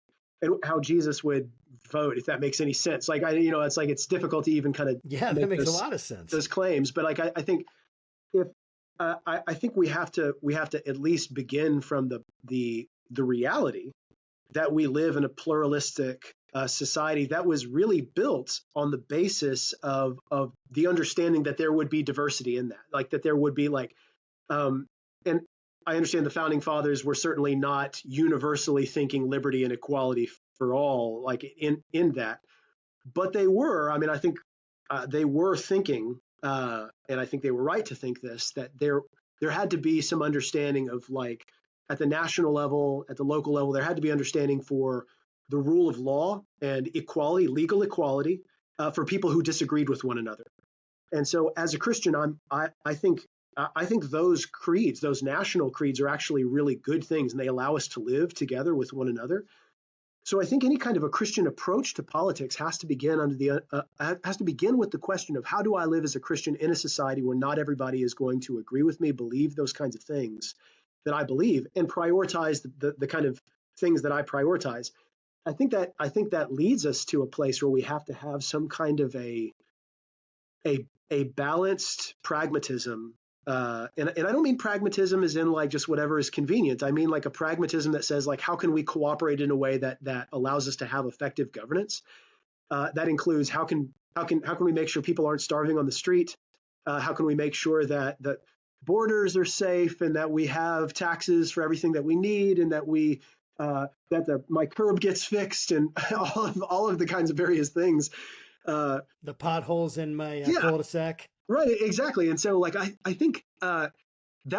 and how Jesus would vote, if that makes any sense. Like, it's like, it's difficult to even kind of Yeah, that make makes a lot of sense. those claims, but like, I think if I think we have to at least begin from the reality that we live in a pluralistic society that was really built on the basis of the understanding that there would be diversity in that, like, that there would be, like, and I understand the founding fathers were certainly not universally thinking liberty and equality for all, like, in that, but they were. I mean, I think they were thinking, and I think they were right to think this, that there had to be some understanding of, like, at the national level, at the local level, there had to be understanding for the rule of law and equality, legal equality, for people who disagreed with one another. And so, as a Christian, I think those creeds, those national creeds, are actually really good things, and they allow us to live together with one another. So I think any kind of a Christian approach to politics has to begin with the question of, how do I live as a Christian in a society where not everybody is going to agree with me, believe those kinds of things that I believe, and prioritize the kind of things that I prioritize. I think that leads us to a place where we have to have some kind of a balanced pragmatism and I don't mean pragmatism as in like just whatever is convenient. I mean like a pragmatism that says like, how can we cooperate in a way that allows us to have effective governance? That includes how can we make sure people aren't starving on the street? How can we make sure that borders are safe and that we have taxes for everything that we need, and that my curb gets fixed, and all of the kinds of various things. The potholes in my Yeah. cul-de-sac. Right, exactly. And so like I think that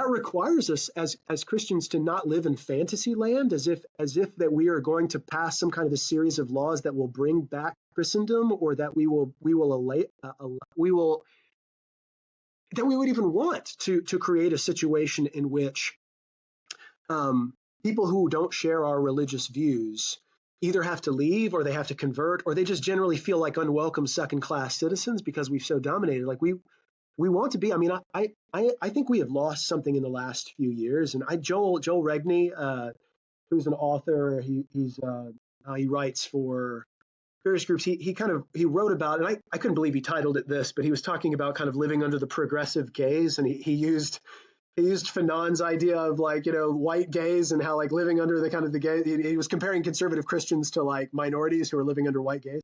requires us as Christians to not live in fantasy land as if that we are going to pass some kind of a series of laws that will bring back Christendom, or that we would even want to create a situation in which people who don't share our religious views either have to leave, or they have to convert, or they just generally feel like unwelcome second-class citizens because we've so dominated. Like we want to be. I mean, I think we have lost something in the last few years. And Joel Regney, who's an author, he writes for various groups. He wrote about, and I couldn't believe he titled it this, but he was talking about kind of living under the progressive gaze, and he used Fanon's idea of like, white gaze, and how like living under the kind of the gaze. He was comparing conservative Christians to like minorities who are living under white gaze.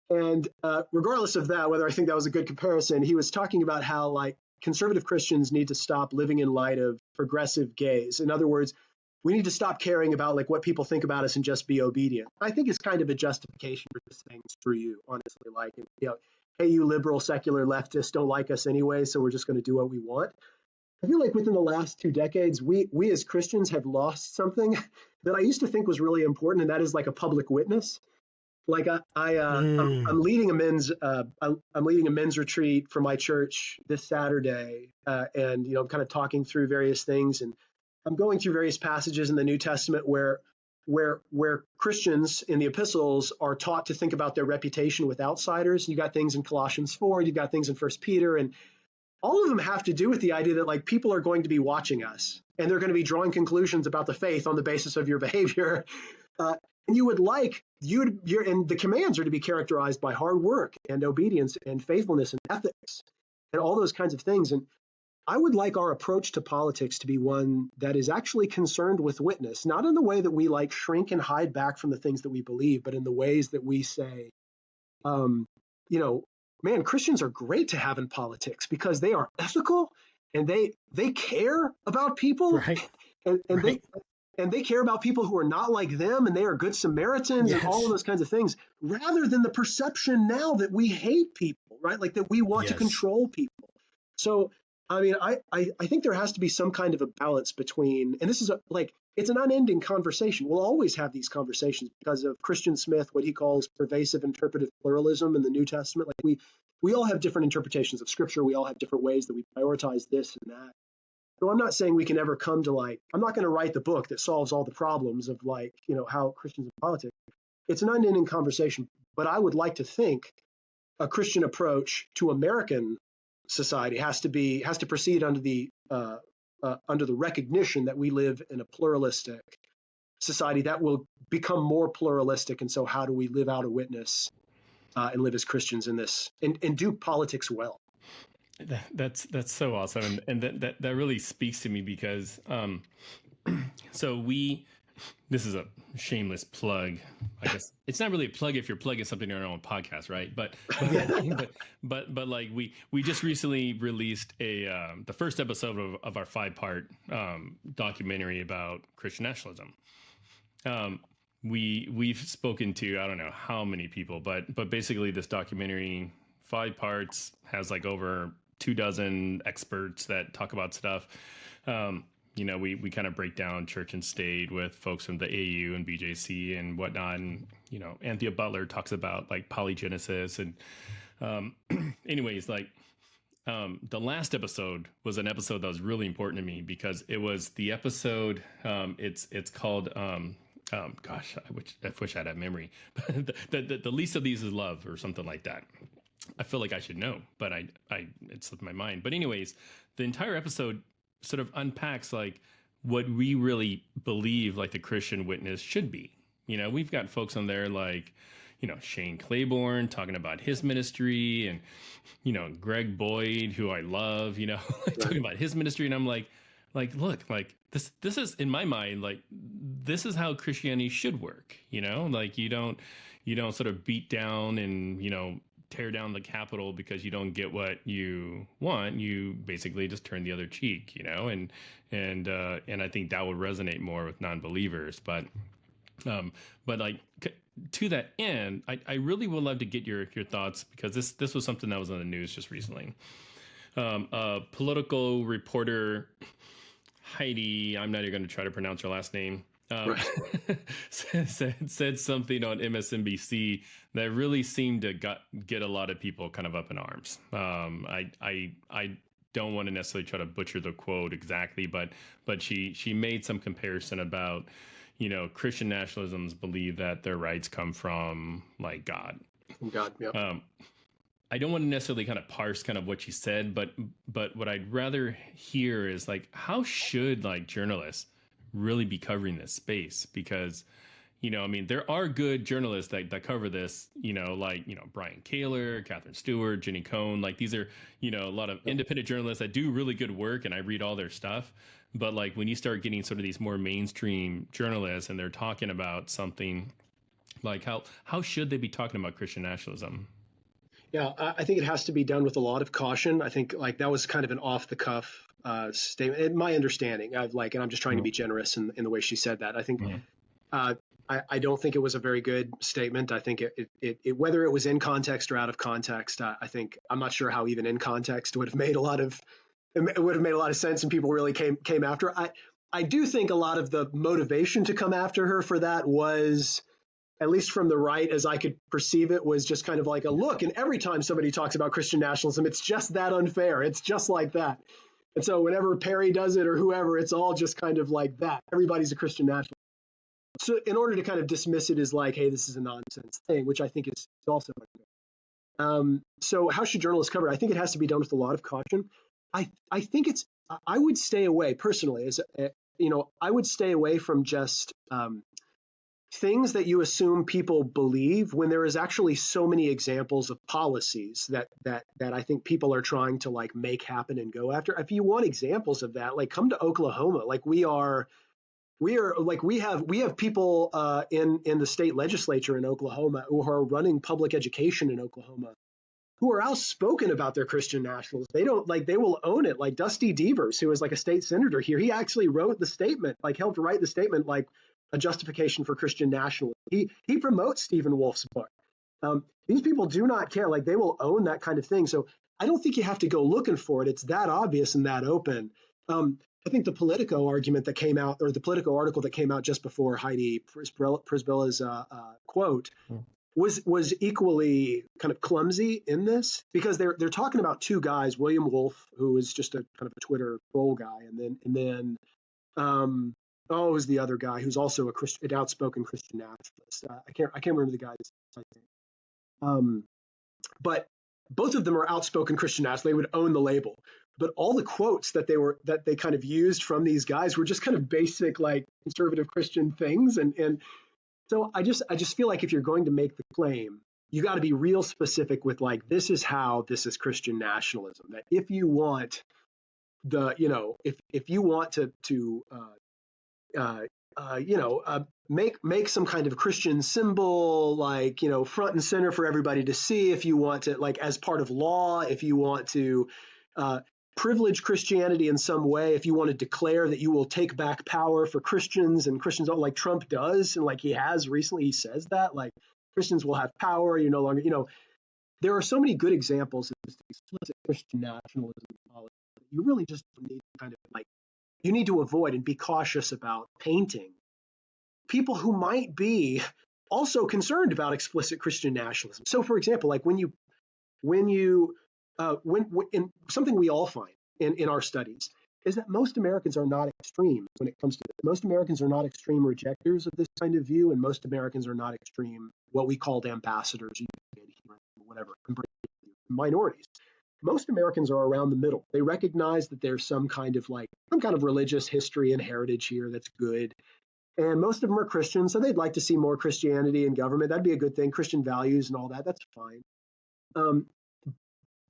And regardless of that, whether I think that was a good comparison, he was talking about how like conservative Christians need to stop living in light of progressive gaze. In other words, we need to stop caring about like what people think about us and just be obedient. I think it's kind of a justification for this thing for you, honestly. Like, hey, you liberal, secular leftists don't like us anyway, so we're just going to do what we want. I feel like within the last 2 decades, we as Christians have lost something that I used to think was really important, and that is like a public witness. Like I'm leading a men's retreat for my church this Saturday, and I'm kind of talking through various things, and I'm going through various passages in the New Testament where Christians in the epistles are taught to think about their reputation with outsiders. You got things in Colossians 4, you got things in 1 Peter, and all of them have to do with the idea that like people are going to be watching us, and they're going to be drawing conclusions about the faith on the basis of your behavior. And and the commands are to be characterized by hard work and obedience and faithfulness and ethics and all those kinds of things. And I would like our approach to politics to be one that is actually concerned with witness, not in the way that we like shrink and hide back from the things that we believe, but in the ways that we say, man, Christians are great to have in politics because they are ethical and they care about people. Right. And right. they care about people who are not like them, and they are good Samaritans. Yes. And all of those kinds of things, rather than the perception now that we hate people, right? Like that we want to control people. So, I mean, I think there has to be some kind of a balance between, and this is it's an unending conversation. We'll always have these conversations because of Christian Smith, what he calls pervasive interpretive pluralism in the New Testament. Like we all have different interpretations of Scripture. We all have different ways that we prioritize this and that. So I'm not saying we can ever come to I'm not going to write the book that solves all the problems of how Christians in politics. It's an unending conversation, but I would like to think a Christian approach to American society has to proceed under the recognition that we live in a pluralistic society that will become more pluralistic. And so how do we live out a witness and live as Christians in this and do politics well? That's so awesome, and that really speaks to me because this is a shameless plug. I guess it's not really a plug if you're plugging something in our own podcast, right? But like we just recently released the first episode of our 5-part documentary about Christian nationalism. We've spoken to I don't know how many people, but basically this documentary, 5 parts, has like over 24 experts that talk about stuff. We kind of break down church and state with folks from the AU and BJC and whatnot. And, Anthea Butler talks about like polygenesis. And anyways, the last episode was an episode that was really important to me because it was the episode. It's called, gosh, I wish I had that memory. the least of these is love or something like that. I feel like I should know, but it slipped my mind. But anyways, the entire episode sort of unpacks like what we really believe like the Christian witness should be. We've got folks on there like, Shane Claiborne talking about his ministry, and Greg Boyd, who I love, talking about his ministry, and I'm like, look, like this is, in my mind, like this is how Christianity should work. Like you don't sort of beat down and tear down the Capitol because you don't get what you want. You basically just turn the other cheek, and I think that would resonate more with non-believers. But like to that end, I really would love to get your thoughts, because this was something that was on the news just recently. A political reporter, Heidi, I'm not even going to try to pronounce her last name, said something on MSNBC that really seemed to get a lot of people kind of up in arms. I don't want to necessarily try to butcher the quote exactly, but she made some comparison about Christian nationalisms believe that their rights come from like God. God, yeah. I don't want to necessarily kind of parse kind of what she said, but what I'd rather hear is like, how should like journalists really be covering this space? Because, there are good journalists that cover this, Brian Kaler, Catherine Stewart, Jenny Cohn, like these are, a lot of independent journalists that do really good work, and I read all their stuff. But like when you start getting sort of these more mainstream journalists and they're talking about something like how should they be talking about Christian nationalism? Yeah, I think it has to be done with a lot of caution. I think like that was kind of an off the cuff statement. In my understanding, and I'm just trying to be generous in the way she said that. I think I don't think it was a very good statement. I think it whether it was in context or out of context, I think I'm not sure how even in context would have made a lot of sense, and people really came after. I do think a lot of the motivation to come after her for that was, at least from the right, as I could perceive it, was just kind of like a look. And every time somebody talks about Christian nationalism, it's just that unfair. It's just like that. And so whenever Perry does it or whoever, it's all just kind of like that. Everybody's a Christian nationalist. So in order to kind of dismiss it as like, hey, this is a nonsense thing, which I think is also unfair. So how should journalists cover it? I think it has to be done with a lot of caution. I think I would stay away personally, I would stay away from just things that you assume people believe when there is actually so many examples of policies that I think people are trying to like make happen and go after. If you want examples of that, like come to Oklahoma. Like we have people in the state legislature in Oklahoma who are running public education in Oklahoma, who are outspoken about their Christian nationalism. They will own it. Like Dusty Devers, who is like a state senator here, he actually wrote the statement, like helped write the statement, like a justification for Christian nationalism. He promotes Stephen Wolf's book. These people do not care. Like they will own that kind of thing. So I don't think you have to go looking for it. It's that obvious and that open. I think the Politico argument that came out, or the Politico article that came out just before Heidi Prisbilla's quote, was equally kind of clumsy in this, because they're talking about two guys, William Wolf, who is just a kind of a Twitter troll guy, and then it was the other guy who's also an outspoken Christian nationalist. I can't remember the guy's name. But both of them are outspoken Christian nationalists. They would own the label. But all the quotes that they kind of used from these guys were just kind of basic, like conservative Christian things. And so I just feel like if you're going to make the claim, you got to be real specific with like, this is how this is Christian nationalism. That if you want if you want to make some kind of Christian symbol, like, front and center for everybody to see, if you want to, like, as part of law, if you want to privilege Christianity in some way, if you want to declare that you will take back power for Christians, and Christians, like Trump does, and like he has recently, he says that, like, Christians will have power, you're no longer, there are so many good examples of this explicit Christian nationalism policy that you really just need to kind of like, you need to avoid and be cautious about painting people who might be also concerned about explicit Christian nationalism. So, for example, like when something we all find in our studies is that most Americans are not extreme when it comes to this. Most Americans are not extreme rejectors of this kind of view, and most Americans are not extreme, what we called ambassadors, whatever, minorities. Most Americans are around the middle. They recognize that there's some kind of religious history and heritage here that's good. And most of them are Christians, so they'd like to see more Christianity in government. That'd be a good thing. Christian values and all that, that's fine.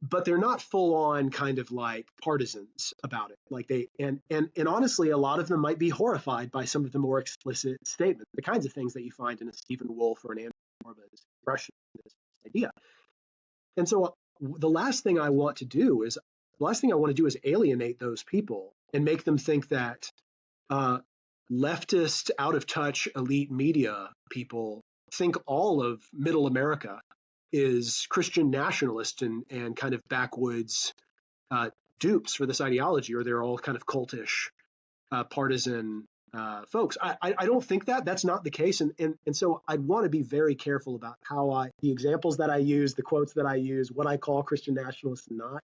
But they're not full on kind of like partisans about it. Like and honestly, a lot of them might be horrified by some of the more explicit statements, the kinds of things that you find in a Stephen Wolfe or an Andrew Morva's expression of this idea. And so the last thing I want to do is alienate those people and make them think that leftist, out of touch, elite media people think all of middle America is Christian nationalist and kind of backwoods dupes for this ideology, or they're all kind of cultish, partisan folks. I don't think that's not the case. And so I'd want to be very careful about how the examples that I use, the quotes that I use, what I call Christian nationalists and not,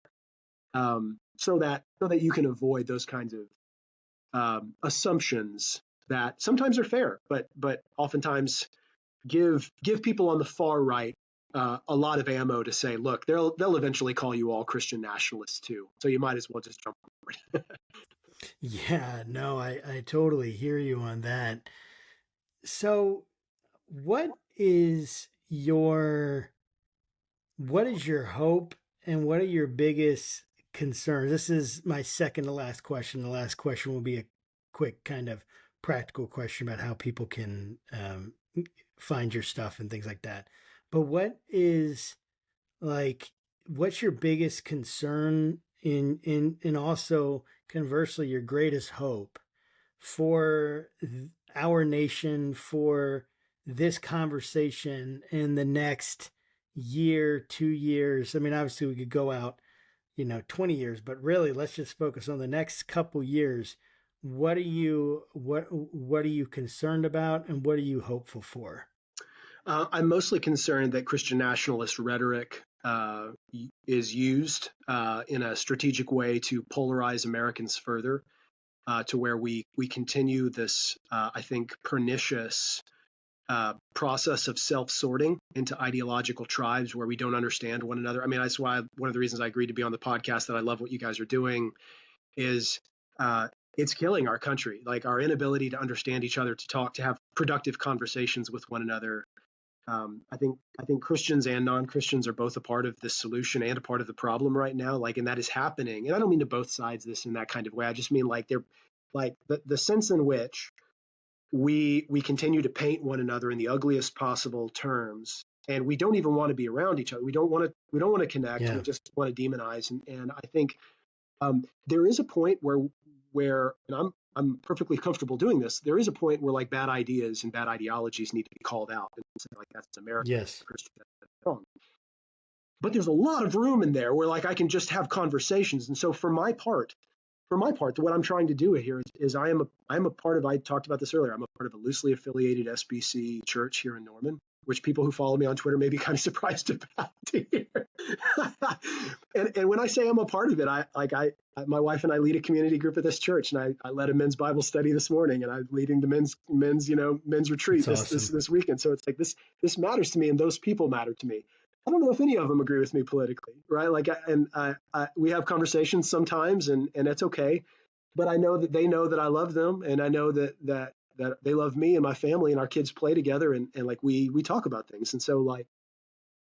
so that you can avoid those kinds of assumptions that sometimes are fair, but oftentimes give people on the far right a lot of ammo to say, look, they'll eventually call you all Christian nationalists too. So you might as well just jump forward. Yeah, no, I totally hear you on that. So what is your hope and what are your biggest concerns? This is my second to last question. The last question will be a quick kind of practical question about how people can find your stuff and things like that. But what's your biggest concern in also conversely your greatest hope for our nation, for this conversation in the next year, 2 years? I mean, obviously we could go out 20 years, but really let's just focus on the next couple years. What are you concerned about and what are you hopeful for? I'm mostly concerned that Christian nationalist rhetoric is used in a strategic way to polarize Americans further, to where we continue this, I think, pernicious process of self-sorting into ideological tribes where we don't understand one another. I mean, that's why one of the reasons I agreed to be on the podcast, that I love what you guys are doing, is it's killing our country. Like our inability to understand each other, to talk, to have productive conversations with one another. I think Christians and non-Christians are both a part of this solution and a part of the problem right now. And that is happening. And I don't mean to both sides this in that kind of way. I just mean they're like the sense in which we continue to paint one another in the ugliest possible terms, and we don't even want to be around each other. We don't want to connect. Yeah. We just want to demonize. And I think there is a point where, and I'm perfectly comfortable doing this. There is a point where like bad ideas and bad ideologies need to be called out and say like that's American. Yes. Christian. But there's a lot of room in there where like I can just have conversations. And so for my part, what I'm trying to do here is I am a part of, I talked about this earlier, I'm a part of a loosely affiliated SBC church here in Norman, which people who follow me on Twitter may be kind of surprised about to hear. And when I say I'm a part of it, my wife and I lead a community group at this church, and I led a men's Bible study this morning, and I'm leading the men's retreat this weekend. So it's like this matters to me, and those people matter to me. I don't know if any of them agree with me politically, right? We have conversations sometimes, and it's okay. But I know that they know that I love them, and I know that they love me and my family, and our kids play together, and like we talk about things. And so like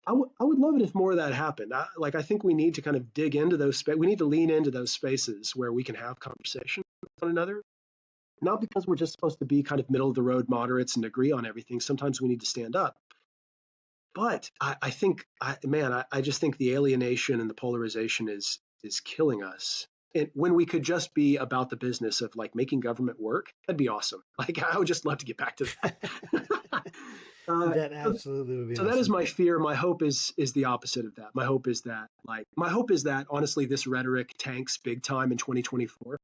I would love it if more of that happened. I think we need to kind of dig into those we need to lean into those spaces where we can have conversation with one another, not because we're just supposed to be kind of middle of the road moderates and agree on everything. Sometimes we need to stand up. But I just think the alienation and the polarization is killing us. And when we could just be about the business of like making government work, that'd be awesome. Like I would just love to get back to that. That absolutely would be so awesome. That is my fear. My hope is the opposite of that. My hope is that honestly this rhetoric tanks big time in 2024.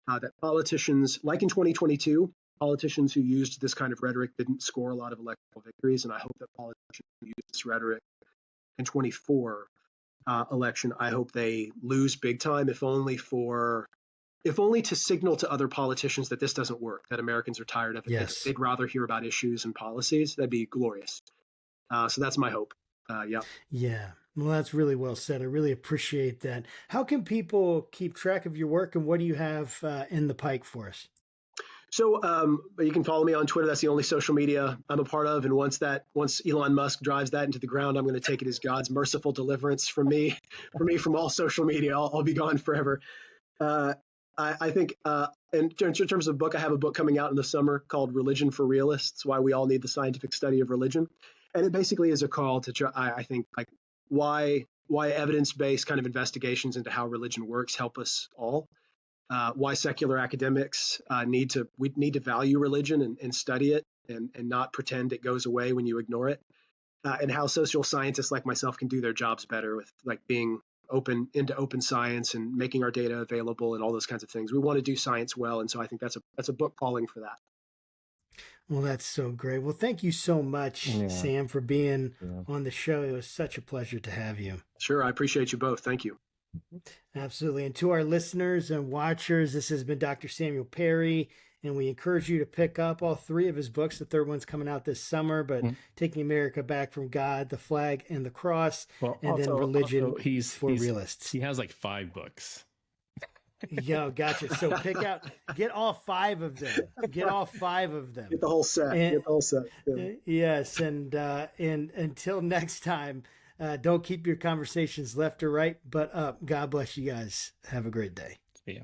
That politicians, like in 2022, politicians who used this kind of rhetoric didn't score a lot of electoral victories, and I hope that politicians who use this rhetoric in 24 election, I hope they lose big time, if only to signal to other politicians that this doesn't work, that Americans are tired of it. Yes. They'd rather hear about issues and policies. That'd be glorious. So that's my hope. Yeah. Well, that's really well said. I really appreciate that. How can people keep track of your work, and what do you have in the pike for us? So you can follow me on Twitter. That's the only social media I'm a part of. And once Elon Musk drives that into the ground, I'm going to take it as God's merciful deliverance from from all social media. I'll be gone forever. I think in terms of book, I have a book coming out in the summer called Religion for Realists: Why We All Need the Scientific Study of Religion. And it basically is a call to try, I think, like why evidence-based kind of investigations into how religion works help us all. Why secular academics need to value religion and study it and not pretend it goes away when you ignore it, and how social scientists like myself can do their jobs better with like being into open science and making our data available and all those kinds of things. We want to do science well, and so I think that's a book calling for that. Well, that's so great. Well, thank you so much, Sam, for being on the show. It was such a pleasure to have you. Sure, I appreciate you both. Thank you. Absolutely. And to our listeners and watchers, this has been Dr. Samuel Perry, and we encourage you to pick up all three of his books. The third one's coming out this summer, but Taking America Back from God, The Flag and the Cross, and then Religion for Realists. He has like 5 books. Yo, gotcha. So get all 5 of them. Get all 5 of them. Get the whole set. Yeah. Yes. And until next time, don't keep your conversations left or right, but up. God bless you guys. Have a great day. Yeah.